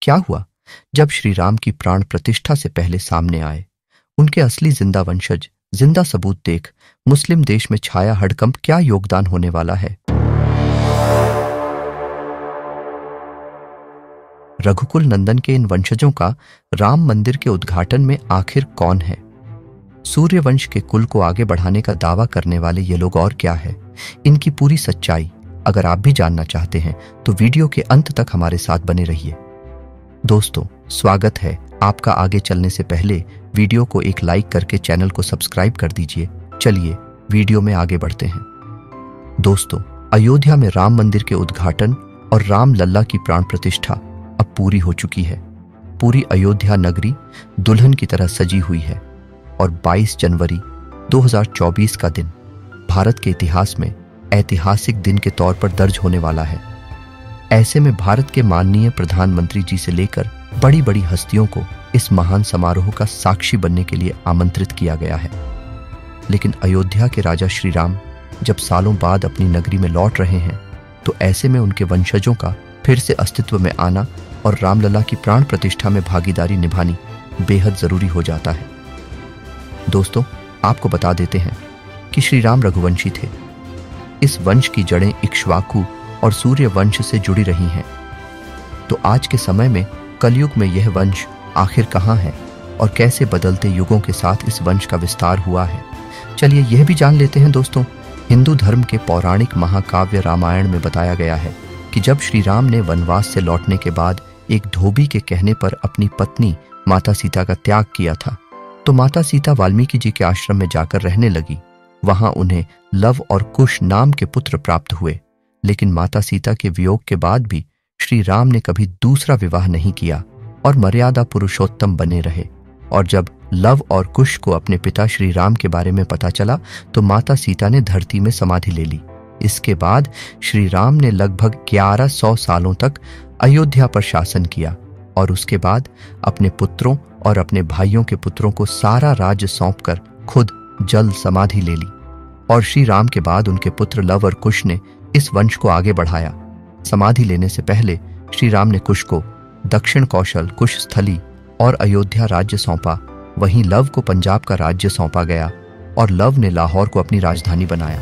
क्या हुआ जब श्री राम की प्राण प्रतिष्ठा से पहले सामने आए? उनके असली जिंदा वंशज, जिंदा सबूत देख मुस्लिम देश में छाया हड़कंप क्या योगदान होने वाला है? रघुकुल नंदन के इन वंशजों का राम मंदिर के उद्घाटन में आखिर कौन है? सूर्यवंश के कुल को आगे बढ़ाने का दावा करने वाले ये लोग और क्या है? इनकी पूरी सच्चाई अगर आप भी जानना चाहते हैं तो वीडियो के अंत तक हमारे साथ बने रहिए। दोस्तों, स्वागत है आपका। आगे चलने से पहले वीडियो को एक लाइक करके चैनल को सब्सक्राइब कर दीजिए। चलिए वीडियो में आगे बढ़ते हैं। दोस्तों, अयोध्या में राम मंदिर के उद्घाटन और राम लल्ला की प्राण प्रतिष्ठा अब पूरी हो चुकी है। पूरी अयोध्या नगरी दुल्हन की तरह सजी हुई है और 22 जनवरी 2024 का दिन भारत के इतिहास में ऐतिहासिक दिन के तौर पर दर्ज होने वाला है। ऐसे में भारत के माननीय प्रधानमंत्री जी से लेकर बड़ी बड़ी हस्तियों को इस महान समारोह का साक्षी बनने के लिए आमंत्रित किया गया है। लेकिन अयोध्या के राजा श्री राम जब सालों बाद अपनी नगरी में लौट रहे हैं तो ऐसे में उनके वंशजों का फिर से अस्तित्व में आना और रामलला की प्राण प्रतिष्ठा में भागीदारी निभानी बेहद जरूरी हो जाता है। दोस्तों, आपको बता देते हैं कि श्री राम रघुवंशी थे। इस वंश की जड़ें इक्ष्वाकु और सूर्य वंश से जुड़ी रही हैं। तो आज के समय में कलयुग में यह वंश आखिर कहां है और कैसे बदलते युगों के साथ इस वंश का विस्तार हुआ है, चलिए यह भी जान लेते हैं। दोस्तों, हिंदू धर्म के पौराणिक महाकाव्य रामायण में बताया गया है कि जब श्री राम ने वनवास से लौटने के बाद एक धोबी के कहने पर अपनी पत्नी माता सीता का त्याग किया था, तो माता सीता वाल्मीकि जी के आश्रम में जाकर रहने लगी। वहां उन्हें लव और कुश नाम के पुत्र प्राप्त हुए। लेकिन माता सीता के वियोग के बाद भी श्री राम ने कभी दूसरा विवाह नहीं किया और मर्यादा पुरुषोत्तम बने रहे। और जब लव और कुश को अपने पिता श्री राम के बारे में पता चला तो माता सीता ने धरती में समाधि ले ली। इसके बाद श्री राम ने लगभग 1100 सालों तक अयोध्या पर शासन किया और उसके बाद अपने पुत्रों और अपने भाइयों के पुत्रों को सारा राज्य सौंपकर खुद जल समाधि ले ली। और श्री राम के बाद उनके पुत्र लव और कुश ने इस वंश को आगे बढ़ाया। समाधि लेने से पहले श्री राम ने कुश को दक्षिण कौशल, कुश स्थली और अयोध्या राज्य सौंपा। वहीं लव को पंजाब का राज्य सौंपा गया और लव ने लाहौर को अपनी राजधानी बनाया।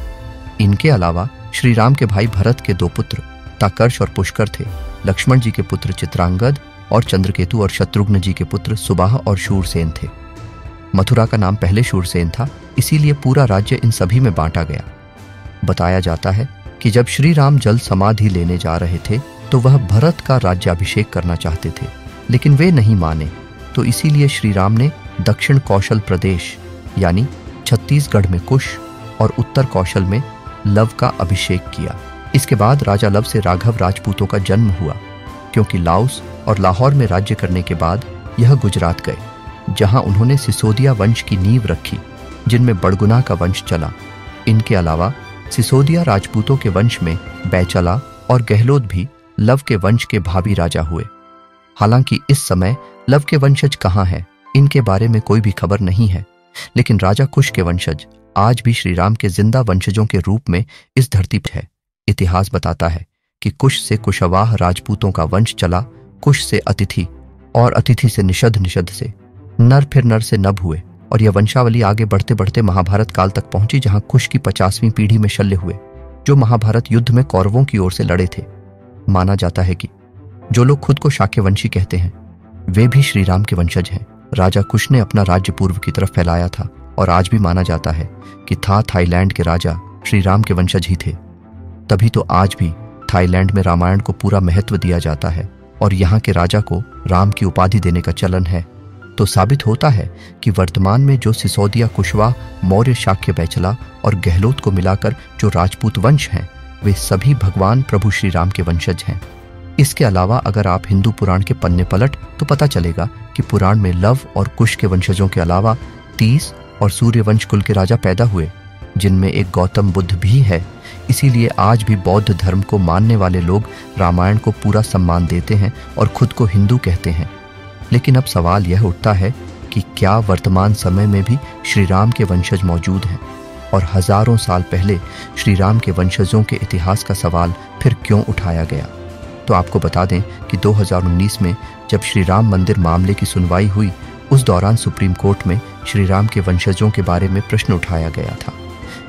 इनके अलावा श्री राम के भाई भरत के 2 पुत्र ताकर्ष और पुष्कर थे। लक्ष्मण जी के पुत्र चित्रांगद और चंद्रकेतु और शत्रुघ्न जी के पुत्र सुबाह और शूरसेन थे। मथुरा का नाम पहले शूरसेन था, इसीलिए पूरा राज्य इन सभी में बांटा गया। बताया जाता है कि जब श्री राम जल समाधि लेने जा रहे थे तो वह भरत का राज्याभिषेक करना चाहते थे, लेकिन वे नहीं माने। तो इसीलिए श्री राम ने दक्षिण कौशल प्रदेश यानी छत्तीसगढ़ में कुश और उत्तर कौशल में लव का अभिषेक किया। इसके बाद राजा लव से राघव राजपूतों का जन्म हुआ, क्योंकि लाओस और लाहौर में राज्य करने के बाद यह गुजरात गए, जहां उन्होंने सिसोदिया वंश की नींव रखी, जिनमें बड़गुना का वंश चला। इनके अलावा सिसोदिया राजपूतों के वंश में बैचला और गहलोत भी लव के वंश के भावी राजा हुए। हालांकि इस समय लव के वंशज कहाँ हैं, इनके बारे में कोई भी खबर नहीं है। लेकिन राजा कुश के वंशज आज भी श्री राम के जिंदा वंशजों के रूप में इस धरती पर है। इतिहास बताता है कि कुश से कुशवाह राजपूतों का वंश चला, कुश से अतिथि और अतिथि से निषद, निषद से नर, फिर नर से नभ हुए और यह वंशावली आगे बढ़ते बढ़ते महाभारत काल तक पहुंची, जहां कुश की 50वीं पीढ़ी में शल्य हुए, जो महाभारत युद्ध में कौरवों की ओर से लड़े थे। माना जाता है कि जो लोग खुद को शाक्यवंशी कहते हैं वे भी श्री राम के वंशज हैं। राजा कुश ने अपना राज्य पूर्व की तरफ फैलाया था और आज भी माना जाता है कि थाईलैंड के राजा श्री राम के वंशज ही थे। तभी तो आज भी थाईलैंड में रामायण को पूरा महत्व दिया जाता है और यहाँ के राजा को राम की उपाधि देने का चलन है। तो साबित होता है कि वर्तमान में जो सिसोदिया, कुशवाह, मौर्य, शाक्य, बैचला और गहलोत को मिलाकर जो राजपूत वंश हैं, वे सभी भगवान प्रभु श्री राम के वंशज हैं। इसके अलावा अगर आप हिंदू पुराण के पन्ने पलट तो पता चलेगा कि पुराण में लव और कुश के वंशजों के अलावा 30 और सूर्यवंश कुल के राजा पैदा हुए, जिनमें एक गौतम बुद्ध भी है। इसीलिए आज भी बौद्ध धर्म को मानने वाले लोग रामायण को पूरा सम्मान देते हैं और खुद को हिंदू कहते हैं। लेकिन अब सवाल यह उठता है कि क्या वर्तमान समय में भी श्री राम के वंशज मौजूद हैं, और हजारों साल पहले श्री राम के वंशजों के इतिहास का सवाल फिर क्यों उठाया गया? तो आपको बता दें कि 2019 में जब श्री राम मंदिर मामले की सुनवाई हुई, उस दौरान सुप्रीम कोर्ट में श्री राम के वंशजों के बारे में प्रश्न उठाया गया था।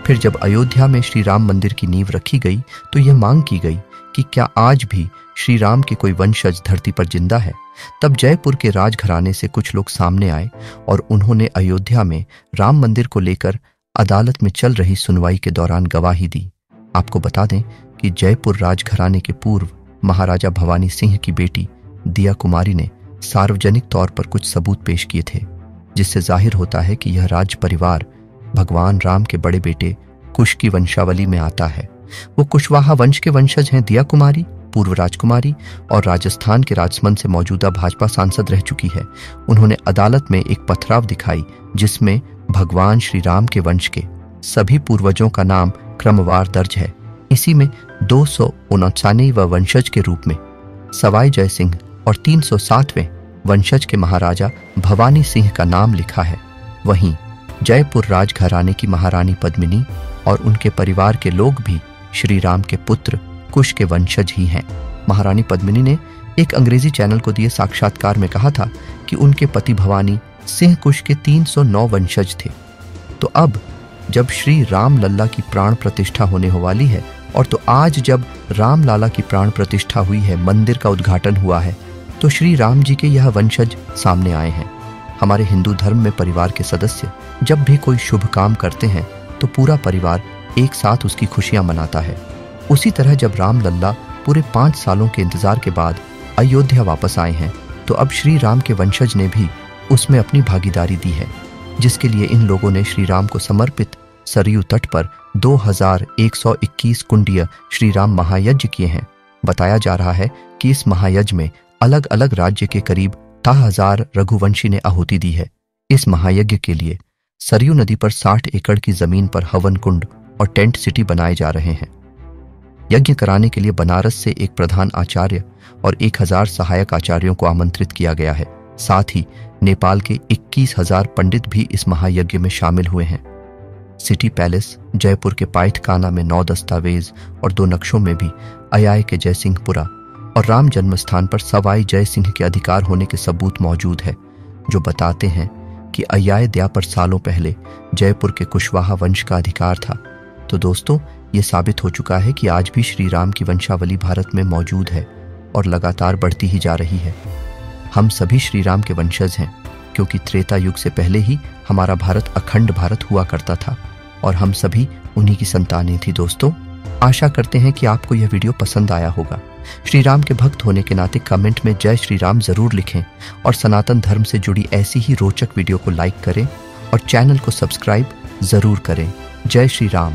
फिर जब अयोध्या में श्री राम मंदिर की नींव रखी गई तो यह मांग की गई कि क्या आज भी श्री राम के कोई वंशज धरती पर जिंदा है। तब जयपुर के राजघराने से कुछ लोग सामने आए और उन्होंने अयोध्या में राम मंदिर को लेकर अदालत में चल रही सुनवाई के दौरान गवाही दी। आपको बता दें कि जयपुर राजघराने के पूर्व महाराजा भवानी सिंह की बेटी दिया कुमारी ने सार्वजनिक तौर पर कुछ सबूत पेश किए थे, जिससे जाहिर होता है कि यह राज परिवार भगवान राम के बड़े बेटे कुश की वंशावली में आता है। वो कुशवाहा वंश के वंशज हैं दिया कुमारी, पूर्व राजकुमारी और राजस्थान के राजसमंद से मौजूदा भाजपा सांसद रह चुकी है। उन्होंने अदालत में एक पथराव दिखाई जिसमें भगवान श्री राम के वंश के सभी पूर्वजों का नाम क्रमवार दर्ज है। इसी में 259वें वंशज के रूप में सवाई जय सिंह और 307वें वंशज के महाराजा भवानी सिंह का नाम लिखा है। वहीं जयपुर राजघराने की महारानी पद्मिनी और उनके परिवार के लोग भी श्री राम के पुत्र कुश के वंशज ही हैं। महारानी पद्मिनी ने एक अंग्रेजी चैनल को दिए साक्षात्कार में कहा था कि उनके पति भवानी सिंह कुश के 309 वंशज थे। तो अब जब श्री राम लल्ला की प्राण प्रतिष्ठा होने वाली है और तो आज जब राम लाला की प्राण प्रतिष्ठा हुई है, मंदिर का उद्घाटन हुआ है, तो श्री राम जी के यह वंशज सामने आए हैं। हमारे हिंदू धर्म में परिवार के सदस्य जब भी कोई शुभ काम करते हैं तो पूरा परिवार एक साथ उसकी खुशियां मनाता है। उसी तरह जब राम लल्ला पूरे 5 सालों के इंतजार के बाद अयोध्या वापस आए हैं, तो अब श्री राम के वंशज ने भी उसमें अपनी भागीदारी दी है, जिसके लिए इन लोगों ने श्री राम को समर्पित सरयू तट पर 2121 कुंडीय श्री राम महायज्ञ किए हैं। बताया जा रहा है कि इस महायज्ञ में अलग अलग राज्य के करीब 1000 रघुवंशी ने आहुति दी है। इस महायज्ञ के लिए सरयू नदी पर 60 एकड़ की जमीन पर हवन कुंड और टेंट सिटी बनाए जा रहे हैं। यज्ञ कराने के लिए बनारस से एक प्रधान आचार्य और 1000 सहायक आचार्यों को आमंत्रित किया गया है। साथ ही नेपाल के 21,000 पंडित भी इस महायज्ञ में शामिल हुए हैं। सिटी पैलेस जयपुर के पाइठखाना में 9 दस्तावेज और 2 नक्शों में भी अयाय के जयसिंहपुरा और राम जन्म स्थान पर सवाई जय सिंह के अधिकार होने के सबूत मौजूद है, जो बताते हैं कि अयाध्या पर सालों पहले जयपुर के कुशवाहा वंश का अधिकार था। तो दोस्तों, ये साबित हो चुका है कि आज भी श्री राम की वंशावली भारत में मौजूद है और लगातार बढ़ती ही जा रही है। हम सभी श्री राम के वंशज हैं, क्योंकि त्रेता युग से पहले ही हमारा भारत अखंड भारत हुआ करता था और हम सभी उन्हीं की संतानें थी। दोस्तों, आशा करते हैं कि आपको यह वीडियो पसंद आया होगा। श्री राम के भक्त होने के नाते कमेंट में जय श्री राम जरूर लिखें और सनातन धर्म से जुड़ी ऐसी ही रोचक वीडियो को लाइक करें और चैनल को सब्सक्राइब जरूर करें। जय श्री राम।